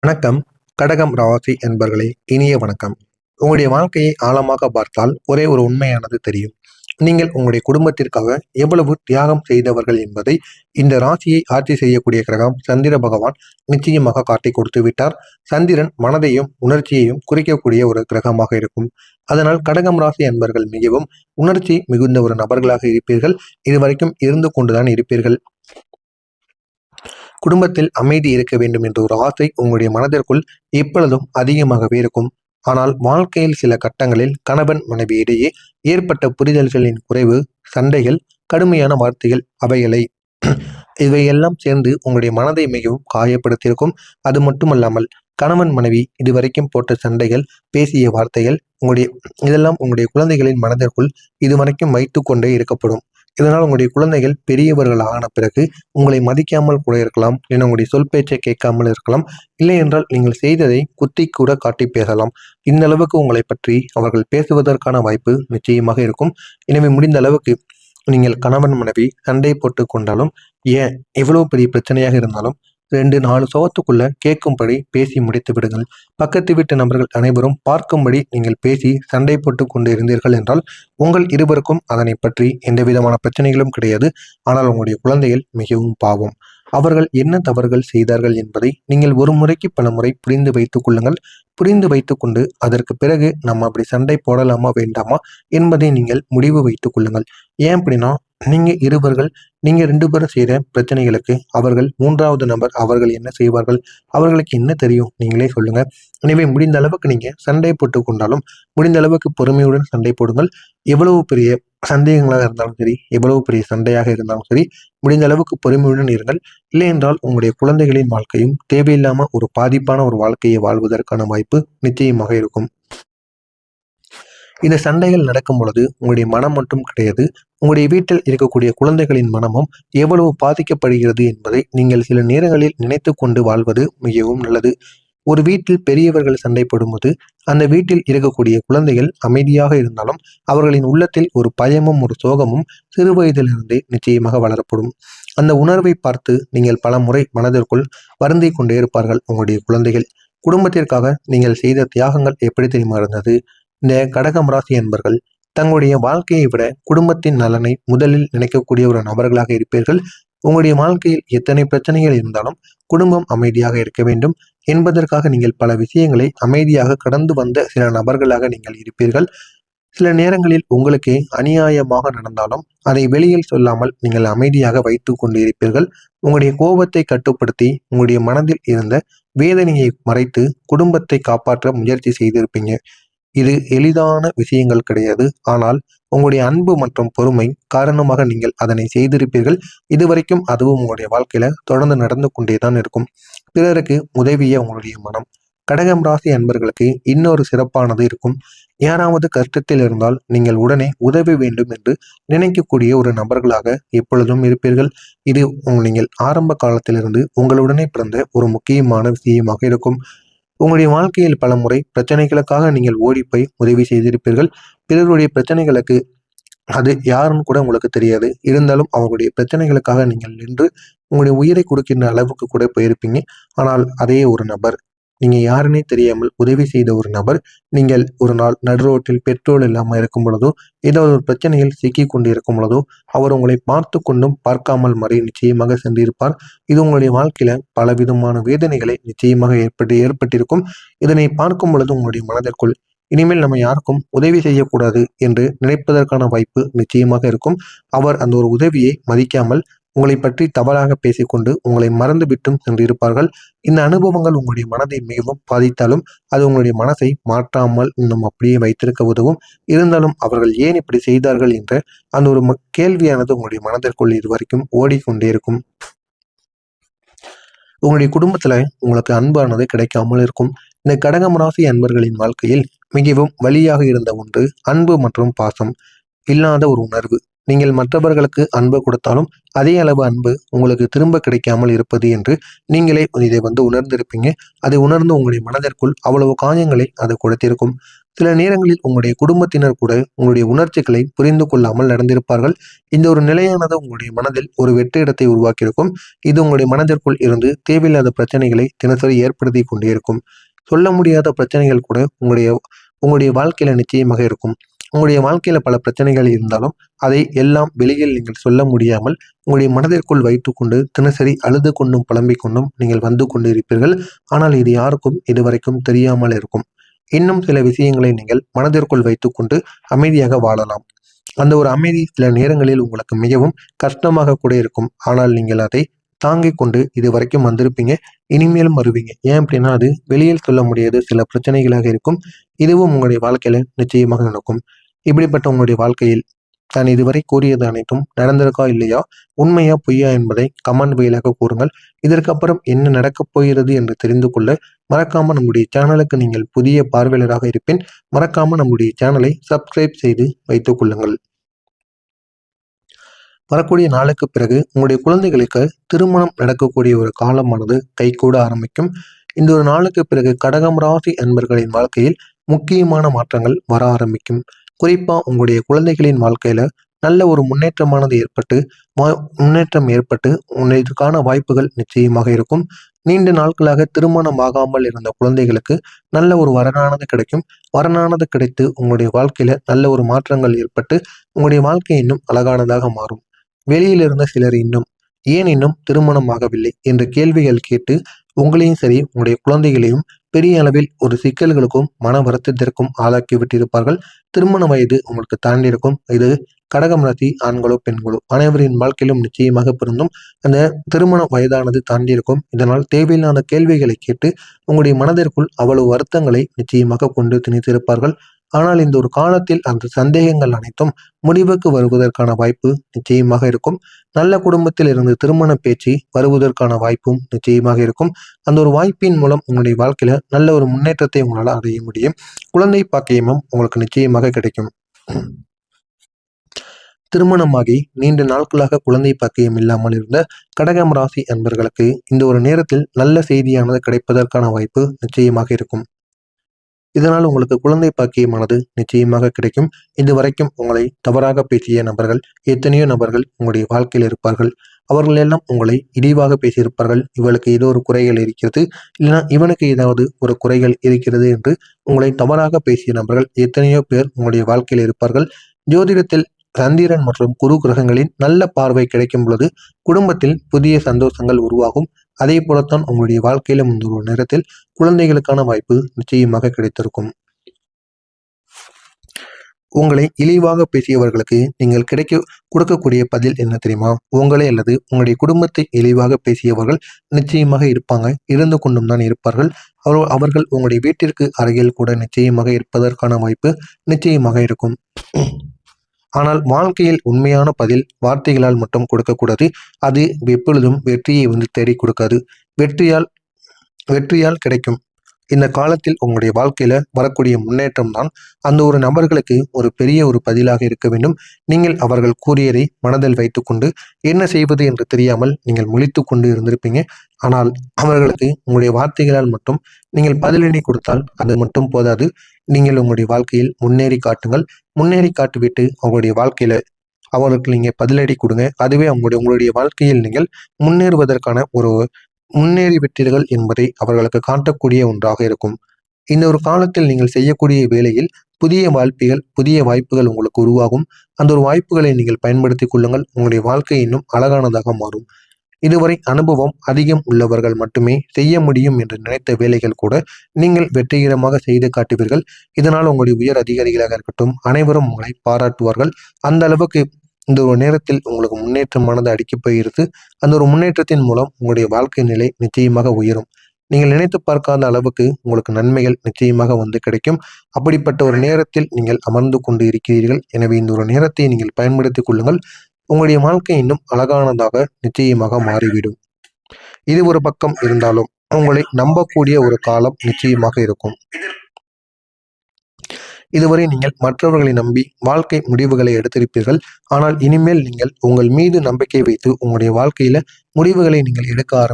வணக்கம். கடகம் ராசி என்பர்களே, இனிய வணக்கம். உங்களுடைய வாழ்க்கையை ஆழமாக பார்த்தால் ஒரே ஒரு உண்மையானது தெரியும். நீங்கள் உங்களுடைய குடும்பத்திற்காக எவ்வளவு தியாகம் செய்தவர்கள் என்பதை இந்த ராசியை ஆட்சி செய்யக்கூடிய கிரகம் சந்திர பகவான் நிச்சயமாக காட்டி கொடுத்து விட்டார். சந்திரன் மனதையும் உணர்ச்சியையும் குறிக்கக்கூடிய ஒரு கிரகமாக இருக்கும். அதனால் கடகம் ராசி என்பர்கள் மிகவும் உணர்ச்சி மிகுந்த ஒரு நபர்களாக இருப்பீர்கள். இதுவரைக்கும் இருந்து கொண்டுதான் இருப்பீர்கள். குடும்பத்தில் அமைதி இருக்க வேண்டும் என்ற ஒரு ஆசை உங்களுடைய மனதிற்குள் எப்பொழுதும் அதிகமாகவே இருக்கும். ஆனால் வாழ்க்கையில் சில கட்டங்களில் கணவன் மனைவி இடையே ஏற்பட்ட புரிதல்களின் குறைவு, சண்டைகள், கடுமையான வார்த்தைகள் அவைகளை இவையெல்லாம் சேர்ந்து உங்களுடைய மனதை மிகவும் காயப்படுத்தியிருக்கும். அது மட்டுமல்லாமல் கணவன் மனைவி இதுவரைக்கும் போட்ட சண்டைகள், பேசிய வார்த்தைகள் இதெல்லாம் உங்களுடைய குழந்தைகளின் மனதிற்குள் இதுவரைக்கும் வைத்து கொண்டே இருக்கப்படும். இதனால் உங்களுடைய குழந்தைகள் பெரியவர்கள் ஆன பிறகு உங்களை மதிக்காமல் கூட இருக்கலாம், இல்லை உங்களுடைய சொல் பேச்சை கேட்காமல் இருக்கலாம், இல்லை என்றால் நீங்கள் செய்ததை குத்தி கூட காட்டி பேசலாம். இந்த அளவுக்கு உங்களை பற்றி அவர்கள் பேசுவதற்கான வாய்ப்பு நிச்சயமாக இருக்கும். எனவே முடிந்த அளவுக்கு நீங்கள் கணவன் மனைவி சண்டை போட்டு கொண்டாலும், ஏன் எவ்வளவு பெரிய பிரச்சனையாக இருந்தாலும் 2-4 சுவத்துக்குள்ள கேட்கும்படி பேசி முடித்து விடுங்கள். பக்கத்து வீட்டு நபர்கள் அனைவரும் பார்க்கும்படி நீங்கள் பேசி சண்டை போட்டு கொண்டு இருந்தீர்கள் என்றால் உங்கள் இருவருக்கும் அதனை பற்றி எந்த விதமான பிரச்சனைகளும் கிடையாது. ஆனால் உங்களுடைய குழந்தைகள் மிகவும் பாவம். அவர்கள் என்ன தவறுகள் செய்தார்கள் என்பதை நீங்கள் ஒரு முறைக்கு பல முறை புரிந்து வைத்துக் கொள்ளுங்கள். புரிந்து வைத்துக்கொண்டு அதற்கு பிறகு நம்ம அப்படி சண்டை போடலாமா வேண்டாமா என்பதை நீங்கள் முடிவு வைத்துக் கொள்ளுங்கள். ஏன் அப்படின்னா, நீங்க 2 பேரும் செய்கிற பிரச்சனைகளுக்கு அவர்கள் 3வது நபர் அவர்கள் என்ன செய்வார்கள்? அவர்களுக்கு என்ன தெரியும்? நீங்களே சொல்லுங்க. எனவே முடிந்த அளவுக்கு நீங்க சண்டை போட்டுக் கொண்டாலும் முடிந்த அளவுக்கு பொறுமையுடன் சண்டை போடுங்கள். எவ்வளவு பெரிய சந்தேகங்களாக இருந்தாலும் சரி, எவ்வளவு பெரிய சண்டையாக இருந்தாலும் சரி, முடிந்த அளவுக்கு பொறுமையுடன் இருங்கள். இல்லை என்றால் உங்களுடைய குழந்தைகளின் வாழ்க்கையும் தேவையில்லாம ஒரு பாதிப்பான ஒரு வாழ்க்கையை வாழ்வதற்கான வாய்ப்பு நிச்சயமாக இருக்கும். இந்த சண்டைகள் நடக்கும் பொழுது உங்களுடைய மனம் மட்டும் கிடையாது, உங்களுடைய வீட்டில் இருக்கக்கூடிய குழந்தைகளின் மனமும் எவ்வளவு பாதிக்கப்படுகிறது என்பதை நீங்கள் சில நேரங்களில் நினைத்து கொண்டு வாழ்வது மிகவும் நல்லது. ஒரு வீட்டில் பெரியவர்கள் சண்டை போடும்போது அந்த வீட்டில் இருக்கக்கூடிய குழந்தைகள் அமைதியாக இருந்தாலும் அவர்களின் உள்ளத்தில் ஒரு பயமும் ஒரு சோகமும் சிறு வயதிலிருந்தே நிச்சயமாக வளரப்படும். அந்த உணர்வை பார்த்து நீங்கள் பல முறை மனதிற்குள் வருந்தி கொண்டே இருப்பார்கள் உங்களுடைய குழந்தைகள். குடும்பத்திற்காக நீங்கள் செய்த தியாகங்கள் எப்படி தெரியுமா இருந்தது? இந்த கடகம் ராசி என்பர்கள் தங்களுடைய வாழ்க்கையை விட குடும்பத்தின் நலனை முதலில் நினைக்கக்கூடிய ஒரு நபர்களாக இருப்பீர்கள். உங்களுடைய வாழ்க்கையில் எத்தனை பிரச்சனைகள் இருந்தாலும் குடும்பம் அமைதியாக இருக்க வேண்டும் என்பதற்காக நீங்கள் பல விஷயங்களை அமைதியாக கடந்து வந்த சில நபர்களாக நீங்கள் இருப்பீர்கள். சில நேரங்களில் உங்களுக்கு அநியாயமாக நடந்தாலும் அதை வெளியில் சொல்லாமல் நீங்கள் அமைதியாக வைத்து கொண்டு இருப்பீர்கள். உங்களுடைய கோபத்தை கட்டுப்படுத்தி உங்களுடைய மனதில் இருந்த வேதனையை மறைத்து குடும்பத்தை காப்பாற்ற முயற்சி செய்திருப்பீங்க. இது எளிதான விஷயங்கள் கிடையாது. ஆனால் உங்களுடைய அன்பு மற்றும் பொறுமை காரணமாக நீங்கள் அதனை செய்திருப்பீர்கள். இதுவரைக்கும் அதுவும் உங்களுடைய வாழ்க்கையில தொடர்ந்து நடந்து கொண்டேதான் இருக்கும். பிறருக்கு உதவிய உங்களுடைய மனம். கடகம் ராசி அன்பர்களுக்கு இன்னொரு சிறப்பானது இருக்கும். யாராவது கஷ்டத்தில் இருந்தால் நீங்கள் உடனே உதவி வேண்டும் என்று நினைக்கக்கூடிய ஒரு நபர்களாக எப்பொழுதும் இருப்பீர்கள். இது நீங்கள் ஆரம்ப காலத்திலிருந்து உங்களுடனே பிறந்த ஒரு முக்கியமான விஷயமாக இருக்கும். உங்களுடைய வாழ்க்கையில் பல முறை பிரச்சனைகளுக்காக நீங்கள் ஓடிப்போய் உதவி செய்திருப்பீர்கள். பிறருடைய பிரச்சனைகளுக்கு அது யாருன்னு கூட உங்களுக்கு தெரியாது. இருந்தாலும் அவர்களுடைய பிரச்சனைகளுக்காக நீங்கள் நின்று உங்களுடைய உயிரை கொடுக்கின்ற அளவுக்கு கூட போயிருப்பீங்க. ஆனால் அதே ஒரு நபர், நீங்க யாருன்னே தெரியாமல் உதவி செய்த ஒரு நபர், நீங்கள் ஒரு நாள் நடுரோட்டில் பெட்ரோல் இல்லாமல் இருக்கும் பொழுதோ, ஏதோ ஒரு பிரச்சனையில் சிக்கி கொண்டு இருக்கும் பொழுதோ, அவர் உங்களை பார்த்து கொண்டும் பார்க்காமல் மறை நிச்சயமாக சென்றிருப்பார். இது உங்களுடைய வாழ்க்கையில பலவிதமான வேதனைகளை நிச்சயமாக ஏற்பட்டிருக்கும். இதனை பார்க்கும் பொழுது உங்களுடைய மனதிற்குள் இனிமேல் நம்ம யாருக்கும் உதவி செய்யக்கூடாது என்று நினைப்பதற்கான வாய்ப்பு நிச்சயமாக இருக்கும். அவர் அந்த ஒரு உதவியை மதிக்காமல் உங்களை பற்றி தவறாக பேசிக்கொண்டு உங்களை மறந்து விட்டும் சென்றிருப்பார்கள். இந்த அனுபவங்கள் உங்களுடைய மனதை மிகவும் பாதித்தாலும் அது உங்களுடைய மனசை மாற்றாமல் இன்னும் அப்படியே வைத்திருக்க உதவும். இருந்தாலும் அவர்கள் ஏன் இப்படி செய்தார்கள் என்ற அந்த ஒரு கேள்வியானது உங்களுடைய மனதிற்குள் இதுவரைக்கும் ஓடிக்கொண்டே இருக்கும். உங்களுடைய குடும்பத்துல உங்களுக்கு அன்பானது கிடைக்காமல் இருக்கும். இந்த கடகம் ராசி அன்பர்களின் வாழ்க்கையில் மிகவும் வலியாக இருந்த ஒன்று அன்பு மற்றும் பாசம் இல்லாத ஒரு உணர்வு. நீங்கள் மற்றவர்களுக்கு அன்பு கொடுத்தாலும் அதே அளவு அன்பு உங்களுக்கு திரும்ப கிடைக்காமல் இருப்பது என்று நீங்களே இதை உணர்ந்திருப்பீங்க. அதை உணர்ந்து உங்களுடைய மனதிற்குள் அவ்வளவு காயங்களை அது கொடுத்திருக்கும். சில நேரங்களில் உங்களுடைய குடும்பத்தினர் கூட உங்களுடைய உணர்ச்சிகளை புரிந்து கொள்ளாமல் நடந்திருப்பார்கள். இந்த ஒரு நிலையானது உங்களுடைய மனதில் ஒரு வெற்றிடத்தை உருவாக்கியிருக்கும். இது உங்களுடைய மனதிற்குள் இருந்து தேவையில்லாத பிரச்சனைகளை தினசரி ஏற்படுத்தி கொண்டே இருக்கும். சொல்ல முடியாத பிரச்சனைகள் கூட உங்களுடைய உங்களுடைய வாழ்க்கையில நிச்சயமாக இருக்கும். உங்களுடைய வாழ்க்கையில பல பிரச்சனைகள் இருந்தாலும் அதை எல்லாம் வெளியில் நீங்கள் சொல்ல முடியாமல் உங்களுடைய மனதிற்குள் வைத்துக்கொண்டு தினசரி அழுது கொண்டும் புலம்பிக் கொண்டும் நீங்கள் வந்து கொண்டு இருப்பீர்கள். ஆனால் இது யாருக்கும் இதுவரைக்கும் தெரியாமல் இருக்கும். இன்னும் சில விஷயங்களை நீங்கள் மனதிற்குள் வைத்துக்கொண்டு அமைதியாக வாழலாம். அந்த ஒரு அமைதி சில நேரங்களில் உங்களுக்கு மிகவும் கஷ்டமாக கூட இருக்கும். ஆனால் நீங்கள் அதை தாங்கிக் கொண்டு இதுவரைக்கும் வந்திருப்பீங்க. இனிமேலும் வருவீங்க. ஏன் அப்படின்னா அது வெளியில் சொல்ல முடியாத சில பிரச்சனைகளாக இருக்கும். இதுவும் உங்களுடைய வாழ்க்கையில நிச்சயமாக நடக்கும். இப்படிப்பட்ட உங்களுடைய வாழ்க்கையில் நான் இதுவரை கூறியது அனைத்தும் நடந்திருக்கா இல்லையா, உண்மையா பொய்யா என்பதை கமெண்ட் வாயிலாக கூறுங்கள். இதற்கப்புறம் என்ன நடக்கப் போகிறது என்று தெரிந்து கொள்ள மறக்காம நம்முடைய சேனலுக்கு நீங்கள் புதிய பார்வையாளராக இருப்பின் மறக்காம நம்முடைய சேனலை சப்ஸ்கிரைப் செய்து வைத்துக் கொள்ளுங்கள். வரக்கூடிய நாளுக்கு பிறகு உங்களுடைய குழந்தைகளுக்கு திருமணம் நடக்கக்கூடிய ஒரு காலமானது கைகூட ஆரம்பிக்கும். இந்த ஒரு நாளுக்கு பிறகு கடகம் ராசி அன்பர்களின் வாழ்க்கையில் முக்கியமான மாற்றங்கள் வர ஆரம்பிக்கும். குறிப்பா உங்களுடைய குழந்தைகளின் வாழ்க்கையில நல்ல ஒரு முன்னேற்றம் ஏற்பட்டு இதற்கான வாய்ப்புகள் நிச்சயமாக இருக்கும். நீண்ட நாட்களாக திருமணம் ஆகாமல் இருந்த குழந்தைகளுக்கு நல்ல ஒரு வரனானது கிடைக்கும். வரனானது கிடைத்து உங்களுடைய வாழ்க்கையில நல்ல ஒரு மாற்றங்கள் ஏற்பட்டு உங்களுடைய வாழ்க்கை இன்னும் அழகானதாக மாறும். வெளியில் இருந்த சிலர் ஏன் இன்னும் திருமணம் ஆகவில்லை என்ற கேள்விகள் கேட்டு உங்களையும் சரி உங்களுடைய குழந்தைகளையும் பெரிய அளவில் ஒரு சிக்கல்களுக்கும் மன வருத்தத்திற்கும் ஆளாக்கி விட்டிருப்பார்கள். திருமண வயது உங்களுக்கு தாண்டி இருக்கும். இது கடகம் ராசி ஆண்களோ பெண்களோ அனைவரின் வாழ்க்கையிலும் நிச்சயமாக பொருந்தும். அந்த திருமண வயதானது தாண்டி இருக்கும். இதனால் தேவையில்லாத கேள்விகளை கேட்டு உங்களுடைய மனதிற்குள் அவ்வளவு வருத்தங்களை நிச்சயமாக கொண்டு திணித்திருப்பார்கள். ஆனால் இந்த ஒரு காலத்தில் அந்த சந்தேகங்கள் அனைத்தும் முடிவுக்கு வருவதற்கான வாய்ப்பு நிச்சயமாக இருக்கும். நல்ல குடும்பத்தில் இருந்து திருமண பேச்சு வருவதற்கான வாய்ப்பும் நிச்சயமாக இருக்கும். அந்த ஒரு வாய்ப்பின் மூலம் உங்களுடைய வாழ்க்கையில நல்ல ஒரு முன்னேற்றத்தை உங்களால் அடைய முடியும். குழந்தை பாக்கியமும் உங்களுக்கு நிச்சயமாக கிடைக்கும். திருமணமாகி நீண்ட நாட்களாக குழந்தை பாக்கியம் இல்லாமல் இருந்த கடகம் ராசி அன்பர்களுக்கு இந்த ஒரு நேரத்தில் நல்ல செய்தியானது கிடைப்பதற்கான வாய்ப்பு நிச்சயமாக இருக்கும். இதனால் உங்களுக்கு குழந்தை பாக்கியமானது நிச்சயமாக கிடைக்கும். இதுவரைக்கும் உங்களை தவறாக பேசிய நபர்கள் எத்தனையோ நபர்கள் உங்களுடைய வாழ்க்கையில் இருப்பார்கள். அவர்கள் எல்லாம் உங்களை இழிவாக பேசியிருப்பார்கள். இவளுக்கு ஏதோ ஒரு குறைகள் இருக்கிறது, இல்லைனா இவனுக்கு ஏதாவது ஒரு குறைகள் இருக்கிறது என்று உங்களை தவறாக பேசிய நபர்கள் எத்தனையோ பேர் உங்களுடைய வாழ்க்கையில் இருப்பார்கள். ஜோதிடத்தில் சந்திரன் மற்றும் குரு கிரகங்களின் நல்ல பார்வை கிடைக்கும் பொழுது குடும்பத்தில் புதிய சந்தோஷங்கள் உருவாகும். அதே போலத்தான் உங்களுடைய வாழ்க்கையிலும் இந்த ஒரு நேரத்தில் குழந்தைகளுக்கான வாய்ப்பு நிச்சயமாக கிடைத்திருக்கும். உங்களை இழிவாக பேசியவர்களுக்கு நீங்கள் கொடுக்கக்கூடிய பதில் என்ன தெரியுமா? உங்களை அல்லது உங்களுடைய குடும்பத்தை இழிவாக பேசியவர்கள் நிச்சயமாக இருப்பாங்க, இருந்து கொண்டும் தான் இருப்பார்கள். அவர்கள் உங்களுடைய வீட்டிற்கு அருகில் கூட நிச்சயமாக இருப்பதற்கான வாய்ப்பு நிச்சயமாக இருக்கும். ஆனால் வாழ்க்கையில் உண்மையான பதில் வார்த்தைகளால் மட்டும் கொடுக்கக்கூடாது. அது எப்பொழுதும் வெற்றியை தேடி கொடுக்காது. வெற்றியால் கிடைக்கும். இந்த காலத்தில் உங்களுடைய வாழ்க்கையில வரக்கூடிய முன்னேற்றம் தான் அந்த ஒரு நபர்களுக்கு ஒரு பெரிய ஒரு பதிலாக இருக்க வேண்டும். நீங்கள் அவர்கள் கூறியதை மனதில் வைத்துக்கொண்டு என்ன செய்வது என்று தெரியாமல் நீங்கள் முழித்து கொண்டு இருந்திருப்பீங்க. ஆனால் அவர்களுக்கு உங்களுடைய வார்த்தைகளால் மட்டும் நீங்கள் பதிலடி கொடுத்தால் அது மட்டும் போதாது. நீங்கள் உங்களுடைய வாழ்க்கையில் முன்னேறி காட்டுங்கள். முன்னேறி காட்டிவிட்டு அவங்களுடைய வாழ்க்கையில அவர்களுக்கு நீங்க பதிலடி கொடுங்க. அதுவே உங்களுடைய வாழ்க்கையில் நீங்கள் முன்னேறுவதற்கான ஒரு முன்னேறி விட்டீர்கள் என்பதை அவர்களுக்கு காட்டக்கூடிய ஒன்றாக இருக்கும். இந்த ஒரு காலத்தில் நீங்கள் செய்யக்கூடிய வேலையில் புதிய வாய்ப்புகள் உங்களுக்கு உருவாகும். அந்த ஒரு வாய்ப்புகளை நீங்கள் பயன்படுத்திக் கொள்ளுங்கள். உங்களுடைய வாழ்க்கை இன்னும் அழகானதாக மாறும். இதுவரை அனுபவம் அதிகம் உள்ளவர்கள் மட்டுமே செய்ய முடியும் என்று நினைத்த வேலைகள் கூட நீங்கள் வெற்றிகரமாக செய்து காட்டுவீர்கள். இதனால் உங்களுடைய உயர் அதிகாரிகளாக இருக்கட்டும் அனைவரும் உங்களை பாராட்டுவார்கள். அந்த அளவுக்கு இந்த ஒரு நேரத்தில் உங்களுக்கு முன்னேற்றமானது அடிக்கப் போகிறது. அந்த ஒரு முன்னேற்றத்தின் மூலம் உங்களுடைய வாழ்க்கை நிலை நிச்சயமாக உயரும். நீங்கள் நினைத்து பார்க்காத அளவுக்கு உங்களுக்கு நன்மைகள் நிச்சயமாக கிடைக்கும். அப்படிப்பட்ட ஒரு நேரத்தில் நீங்கள் அமர்ந்து கொண்டு இருக்கிறீர்கள். எனவே இந்த ஒரு நேரத்தை நீங்கள் பயன்படுத்திக் கொள்ளுங்கள். உங்களுடைய வாழ்க்கை இன்னும் அழகானதாக நிச்சயமாக மாறிவிடும். இது ஒரு பக்கம் இருந்தாலும் உங்களை நம்பக்கூடிய ஒரு காலம் நிச்சயமாக இருக்கும். இதுவரை நீங்கள் மற்றவர்களை நம்பி வாழ்க்கை முடிவுகளை எடுத்திருப்பீர்கள். ஆனால் இனிமேல் நீங்கள் உங்கள் மீது நம்பிக்கை வைத்து உங்களுடைய வாழ்க்கையில முடிவுகளை நீங்கள் எடுக்க